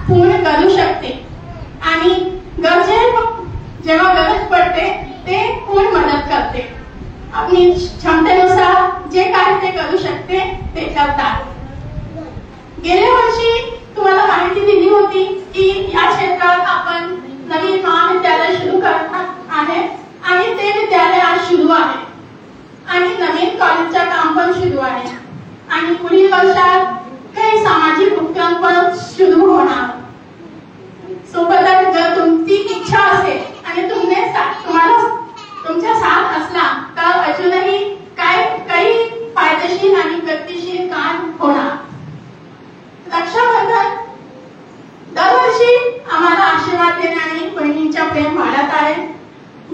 पूर्ण करू शकते आणि जेव्हा गरज पडते ते पूर्ण मदत करते. आपली क्षमतेनुसार जे काय ते करू शकते ते करतात. गेल्या वर्षी तुम्हाला माहिती दिली होती की या क्षेत्रात आपण नवीन महाविद्यालय सुरू करणार आहे आणि ते विद्यालय आज सुरू आहे आणि नवीन कॉलेजचं काम पण सुरू आहे आणि पुढील वर्षात काही सामाजिक उपक्रम पण सुरू होणार. सोबतच जर तुमची इच्छा असेल आणि तुम्हाला तुमच्या साथ असला तर अजूनही काही फायदेशीर आणि गतिशील काम होणार. रक्षाबंधन दरवर्षी आम्हाला आशीर्वाद देण्याने बहिणींच्या प्रेम वाढत आहे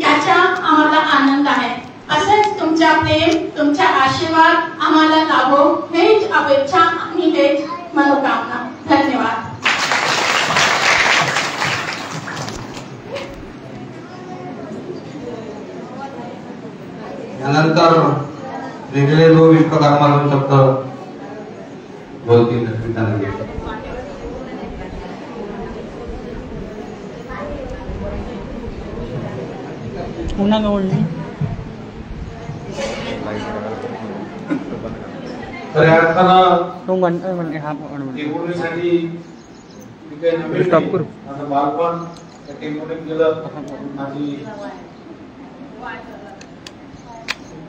याचा आम्हाला आनंद आहे. असंच तुमच्या प्रेम तुमचा आशीर्वाद आम्हाला लाभो हेच अपेक्षा आणि हेच मनोकामना. धन्यवाद. यानंतर वेगळे लोक विश्वकर्मा शब्द बोलतील. पुन्हा गवळली खऱ्या अर्थानं तो म्हणते हा एकोणीसाठी स्टॉप करू. माझं बालपण त्या टीममध्ये गेलं. माझी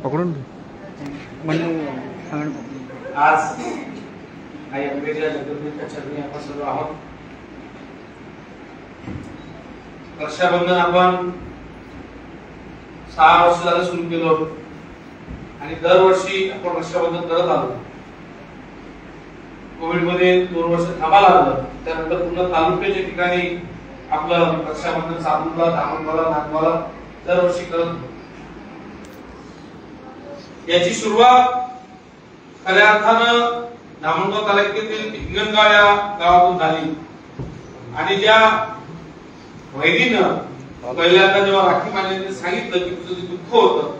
पकडून आज काही अंग्रेजा जगदीच्या चरणी आपण सर्व आहोत. रक्षाबंधन आपण 6 वर्ष झालं सुरू केलं आणि दरवर्षी आपण रक्षाबंधन करत आलो. कोविड मध्ये 2 वर्ष थांबायला लागलं. त्यानंतर पूर्ण तालुक्याच्या ठिकाणी आपलं रक्षाबंधन साबुनला धामणगावला नागगावला दरवर्षी करत. याची सुरुवात खऱ्या अर्थानं धामणगाव तालुक्यातील हिंगणगाव या गावातून झाली आणि ज्या वैदीनं पहिल्यांदा जेव्हा राखी बांधल्याने सांगितलं की तुझं जे दुःख होतं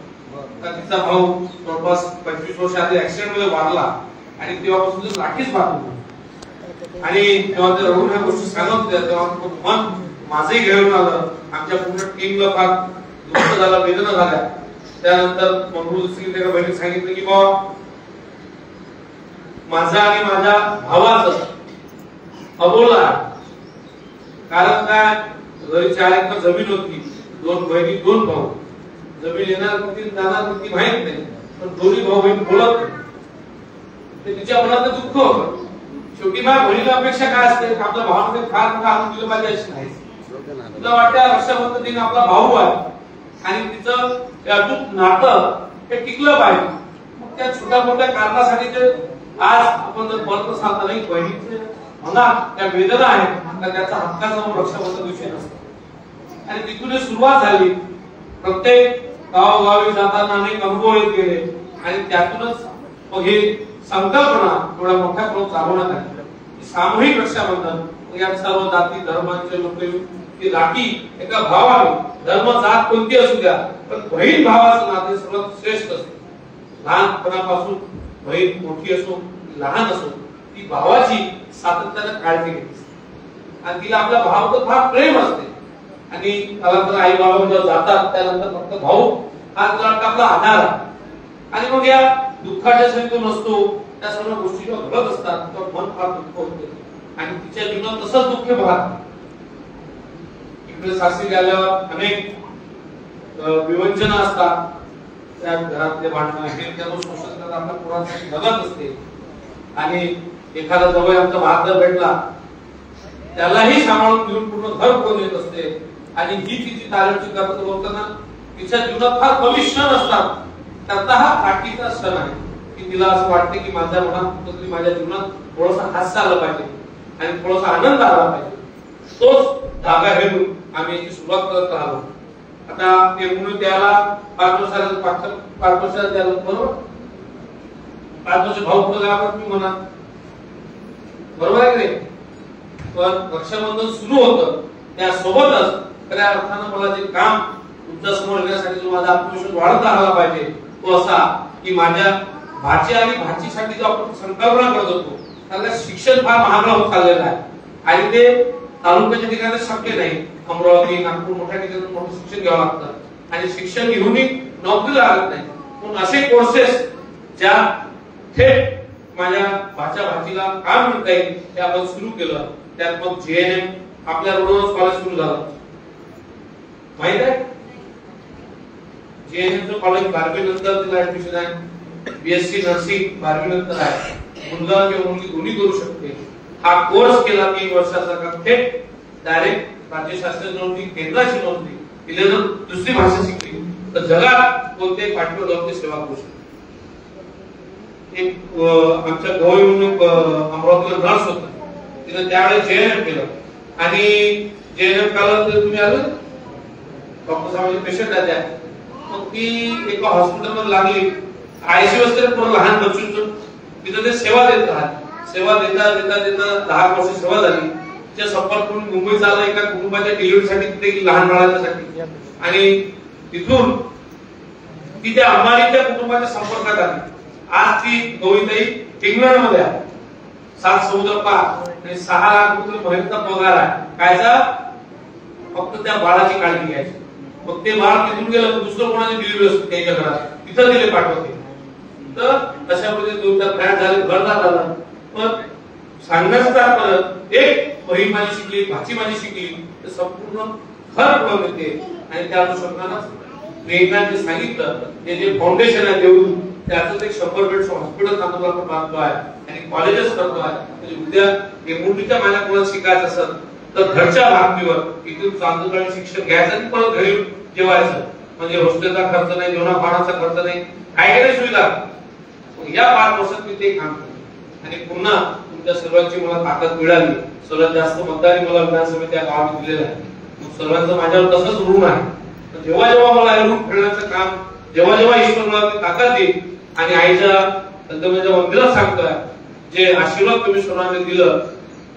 तर तिचा भाऊ जवळपास 25 वर्ष आधी ऍक्सिडेंट मध्ये वारला आणि तेव्हापासून राखीच बांधली आणि तेव्हा ते रडून ह्या गोष्टी सांगत होत्या. तेव्हा मन माझंही घेऊन आलं. आमच्या पूर्ण टीमला फार दुःख झालं, वेदना झाल्या. त्यानंतर मंगळूर एका बहिणीने सांगितलं की बाबा माझा आणि माझ्या भावाचं अबोला कारण काय घरी 4 एकर जमीन होती. 2 बहिणी 2 भाऊ. जमीन येणार होती जाणार होती माहित नाही पण दोन्ही भाऊ बहीण बोलत ते तिच्या मनात दुःख होतं. शेवटी माझ्या बहिणीला अपेक्षा काय असते आपल्या भावामध्ये फार मोठा आणून दिलं पाहिजे अशी नाही. तुला वाटतं रक्षाबंधन दिन आपला भाऊ आहे आणि तिचं अटूट नातं हे टिकलं पाहिजे. मग त्या छोट्या मोठ्या कारणासाठी ते आज आपण जर बोलत असाल तर नाही बहिणीचे मनात त्या वेदना आहेत तर त्याचा हक्काचा रक्षाबंधन दिवशी नसतो आणि तिथून सुरुवात झाली. प्रत्येक गावोगावी जाताना अनेक अनुभव येत गेले आणि त्यातूनच मग ही संकल्पना थोड्या मोठ्या प्रमाणात राबवण्यात आली. सामूहिक रक्षाबंधन या सर्व जाती धर्मांचे लोक ही राखी एका भावाने धर्म जात कोणती असू द्या पण बहीण भावाचं नाते सर्वात श्रेष्ठ असते. लहानपणापासून बहीण मोठी असो लहान असो ती भावाची सातत्याने काळजी घेते आणि तिला आपल्या भावाचं फार प्रेम असते आणि त्यानंतर आई बाबा जेव्हा जातात त्यानंतर फक्त भाऊ हा तुला आपला आधार आहे आणि मग या दुःखाच्या क्षणी तो नसतो. त्या सर्व गोष्टी जेव्हा घडत असतात तेव्हा मन फार दुःख होते आणि तिच्या जीवनात तसंच दुःख पाहत. इकडे सासरी गेल्यावर अनेक विवंचन असतात. त्या घरातले भांडणं हे त्या सोशल आपल्या पोरांसाठी जगत असते आणि एखादा जवळ आमचा भागदर भेटला त्यालाही सांभाळून घेऊन पूर्ण घर कोण येत असते आणि ही तिची तारेची करत बोलताना तिच्या जीवनात फार कमी क्षण असतात. त्यातला हा काठीचा क्षण आहे की तिला असं वाटते की माझ्या मनात कुठेतरी माझ्या जीवनात थोडंसं हास्य आलं पाहिजे आणि थोडासा आनंद आला पाहिजे. तोच धागा घेऊन आम्ही याची सुरुवात करत राहिलो. आता ते म्हणून त्याला 5 वर्षाला त्याला बरोबर 5 वर्ष भाऊ पुढे गेला तुम्ही म्हणा बरोबर आहे की नाही. पण रक्षाबंधन सुरू होतं त्यासोबतच खऱ्या अर्थानं मला जे काम तुमच्या समोर येण्यासाठी जो माझा आत्मविश्वास वाढत राहिला पाहिजे तो असा की माझ्या भाची आणि भाचीसाठी जो आपण संकल्पना करत होतो त्याला शिक्षण फार महागडं होत चाललेलं आहे आणि ते तालुक्याच्या ठिकाणी शक्य नाही. अमरावती, नागपूर मोठ्या ठिकाणी मोठं शिक्षण घ्यावं लागतं आणि शिक्षण घेऊनही नोकरी लागत नाही. पण असे कोर्सेस ज्या थेट माझ्या भाचीला काम मिळता येईल ते आपण सुरू केलं. त्यात मग JNM आपल्या रोडवर कॉलेज सुरू झालं. माहित आहे JNM कॉलेज 12वी नंतर तिला ऍडमिशन आहे. BSc नर्सिंग 12वी नंतर आहे. मुलगा किंवा मुलगी दोन्ही करू शकते. हा कोर्स केला 3 वर्षाचा का थेट डायरेक्ट राज्यशास्त्र नोंदणी, केंद्राची नोंदणी, तिला जर दुसरी भाषा शिकली तर जगात कोणत्याही पाठीवर जाऊन ते सेवा करू शकते. एक आमच्या गवळी म्हणून अमरावतीला नर्स होता, तिने त्यावेळेस JNM केलं आणि JNM कालात तुम्ही आलो डॉक्टर साहेबांचे पेशंट आहे त्या, मग ती एका हॉस्पिटलमध्ये लागली. ICU असते पूर्ण लहान बच्चूंचं, तिथं ते सेवा देत राहत. सेवा देता देता देता 10 वर्ष सेवा झाली. त्या संपर्क करून मुंबईत आलं एका कुटुंबाच्या डिलिव्हरीसाठी, तिथे लहान बाळांसाठी, आणि तिथून ती त्या अंबानीच्या कुटुंबाच्या संपर्कात आली. आज ती गवळीताई इंग्लंडमध्ये आहे, 7 समुद्र पार आणि 6 लाख रुपये महिन्याचा पगार आहे. कायचा? फक्त त्या बाळाची काळजी घ्यायची. मग ते बाळ तिथून गेलं, दुसरं कोणाची डिलिव्हरी असते त्याच्या घरात, तिथं तिला पाठवते. तर अशा पद्धतीने 2-4 फ्लॅट झाले, घरदार झालं. पण सांगण्याचं तात्पर्य, एक बहीण माझी शिकली, भाची माझी शिकली, तर संपूर्ण घर पुढे येते. आणि त्या अनुषंगानं प्रेरणाने सांगितलं ते जे फाउंडेशन आहे देऊन त्याचं एक 100 बेडचं हॉस्पिटल चांदूरला पण बांधतो आहे आणि कॉलेजेस करतो आहे. म्हणजे उद्या एमओटीच्या माझ्या कोणाला शिकायचं असेल तर घरच्या भागीवर इथून चांदूरला शिक्षण घ्यायचं आणि परत घरी जेवायचं. म्हणजे हॉस्टेलचा खर्च नाही, जेवणा पाण्याचा खर्च नाही, काय काही सुविधा. या 5 वर्षात मी ते काम केलं आणि पुन्हा तुमच्या सर्वांची मला ताकद मिळाली. सर्वात जास्त मतदारी मला विधानसभेत त्या गावात दिलेलं आहे. सर्वांचं माझ्यावर तसंच ऋण आहे. जेव्हा जेव्हा मला हे ऋण फेडण्याचं काम, जेव्हा जेव्हा ईश्वर मला ताकद देईल आणि आईच्या दंतमेच्या मंदिरात सांगतोय जे आशीर्वाद तुम्ही सर्वांनी दिलं,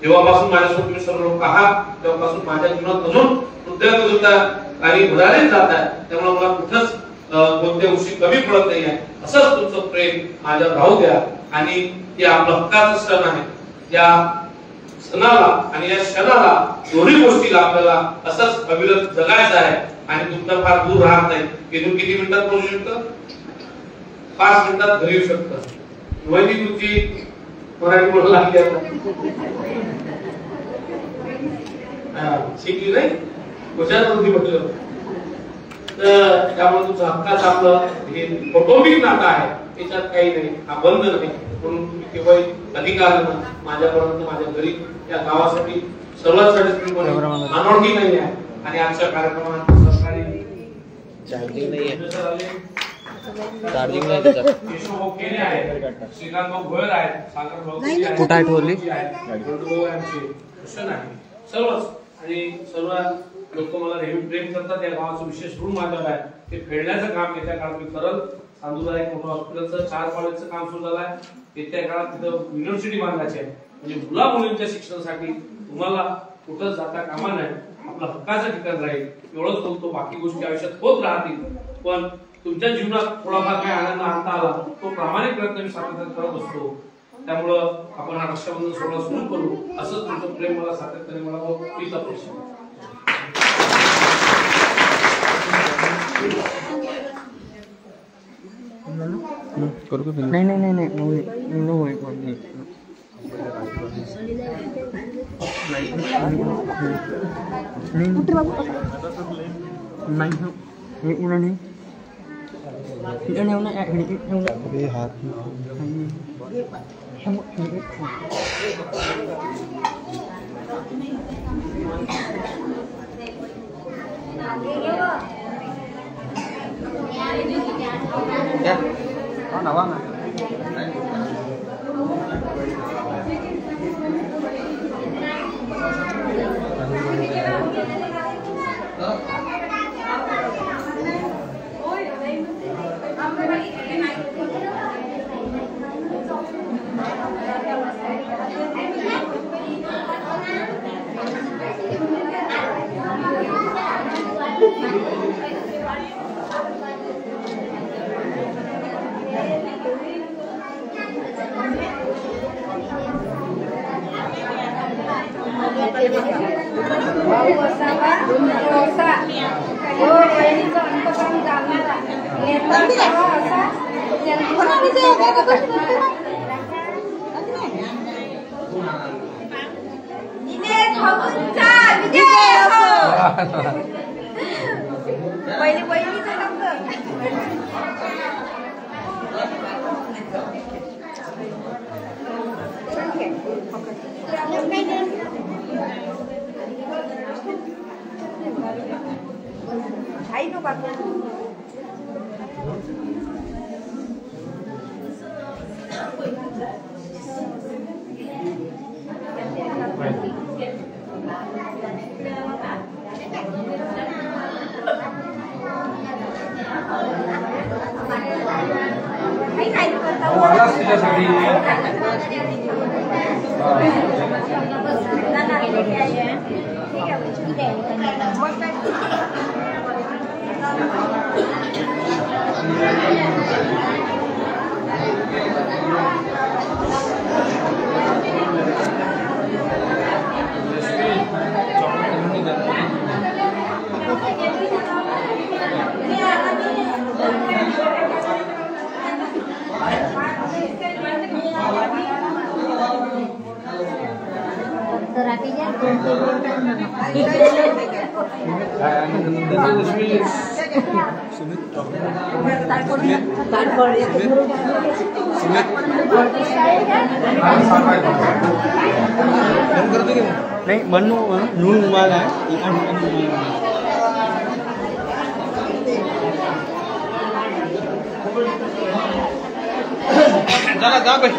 जेव्हापासून माझ्यासोबत तुम्ही सर्व लोक आहात तेव्हापासून माझ्या जीवनात अजून हृदयात आणि भरारीत जात आहे. त्यामुळे मला कुठंच कोणत्या गोष्टी कमी पडत नाही आहे. असंच तुमचं प्रेम माझ्यावर राहू द्या. आणि ते आपलं हक्काचं सण आहे. या सणाला आणि या क्षणाला, दोन्ही गोष्टीला आपल्याला असंच अविरत जगायचं आहे. आणि तुमचा फार दूर राहत नाही. इथून किती मिनिटात पोहोचू शकतं? 5 मिनिटात घरी येऊ शकतं. वहिनी तुमची मराठी बोलायला लागली आता, शिकली नाही, कशात होती म्हटलं. तर त्यामुळे तुमचं हक्काचं आपलं हे कौटुंबिक नातं आहे, त्याच्यात काही नाही, हा बंद नाही. म्हणून तुम्ही केव्हाही अधिकारानं माझ्यापर्यंत, माझ्या घरी, या गावासाठी, सर्वांसाठी अनोळखी नाही आहे. आणि आजच्या कार्यक्रमात सरकारी चार्जिंग नाही आहे, चार्जिंग नाही त्याच्यात. केशव केले आहे, श्रीकांत भाऊ भोयर आहेत, सागर भाऊ आहेत, कुठं आहे ठेवली? कृष्ण आहे, सर्वच. आणि सर्व लोक मला नेहमी प्रेम करतात. या गावाचं विशेष ऋण माझ्यावर आहे. ते फेडण्याचं काम येत्या काळात मी करल. चांदूरला एक मोठं हॉस्पिटलचं 4 कॉलेजचं काम सुरू झालं आहे. येत्या काळात तिथं युनिव्हर्सिटी बांधायची आहे. म्हणजे मुला मुलींच्या शिक्षणासाठी तुम्हाला कुठं जाता कामा नाही, आपलं हक्काचं ठिकाण राहील. एवढंच बोलतो. बाकी गोष्टी आयुष्यात होत राहतील, पण तुमच्या जीवनात थोडाफार काही आनंद आणता आला तो प्रामाणिक प्रयत्न मी सातत्याने करत असतो. त्यामुळं आपण हा रक्षाबंधन सोहळा सुरू करू. असंच तुमचं प्रेम मला सातत्याने मला हीच अपेक्षा. करू का? नाही नाही नाही नाही भाऊ असावा तो असा जो बहिणीचं अंतकरण जाणणारा नेता असावा असा पहिली बहिणीचं आई नो बात नहीं बनू नून वाला है जाना जा बे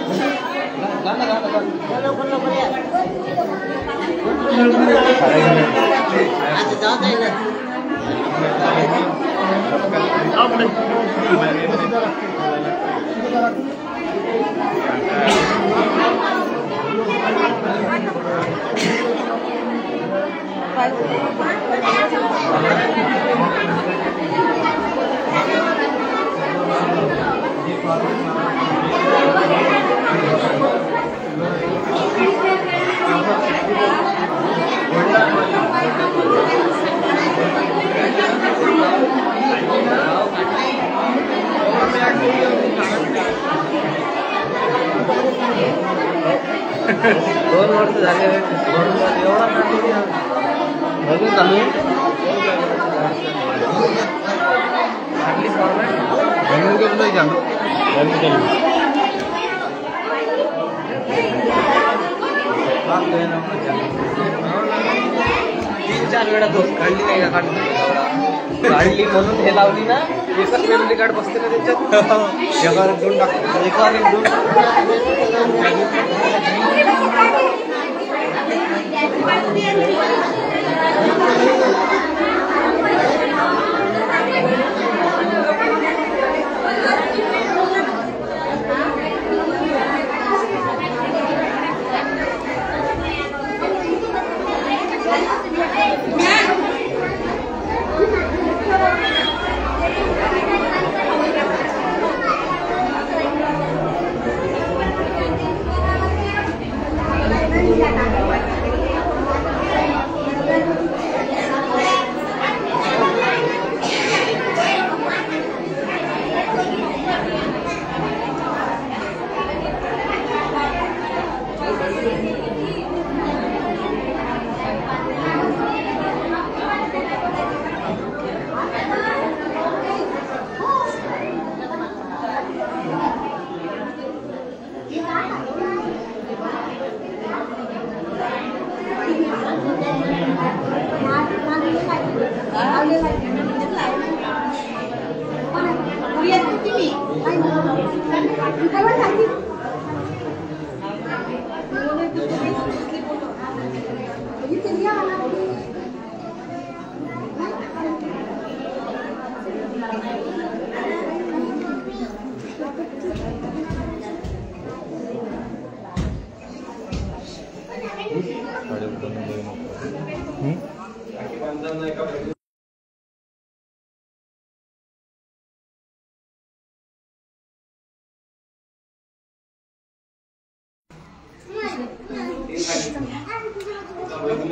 दोन वर्ष झाले एवढा बघून चालू चांगली तीन चार वेळा तो काढली नाही का काढली म्हणून हे लावली ना एकच मेमरी कार्ड बसते ना त्याच्यात एकावर दोन टाकतो एकावर एक दोन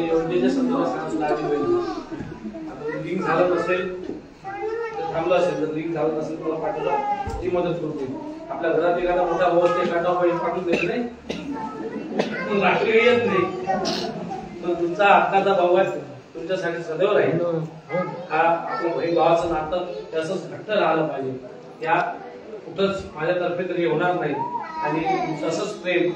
योजनेच्या संदर्भात लिंक झालं नसेल थांबलं असेल, जर लिंक झालं नसेल तर पाठवला ती मदत करते. आपल्या घरात एखादा मोठा भाऊ असते काटा पाहिजे पाठवून देत नाही, रात्री येत नाही, तर तुमचा हक्काचा भाऊ आहे तुमच्यासाठी सदैव राहील. हा आपलं बहीण भावाचं नातं असंच घट्ट राहिलं पाहिजे. या कुठंच माझ्यातर्फे तरी होणार नाही. आणि तसंच प्रेम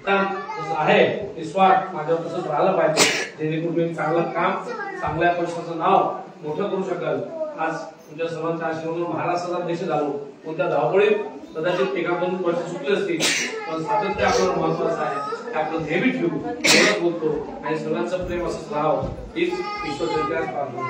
जसं आहे निस्वार्थ माझ्यावर तसंच राहिलं पाहिजे, जेणेकरून मी चांगलं काम चांगल्या पैशाचं नाव मोठं करू शकाल. आज तुमच्या सर्वांच्या आशीर्वादाने महाराष्ट्राचा देश झालो. कोणत्या धावपळीत कदाचित एका 2 वर्ष चुकले असतील, पण सातत्य आपल्याला महत्वाचं आहे. ते आपलं नेहमी ठेवू, बोलतो आणि सर्वांचं प्रेम असंच राहावं हीच ईश्वर चरित्रात प्रार्थना.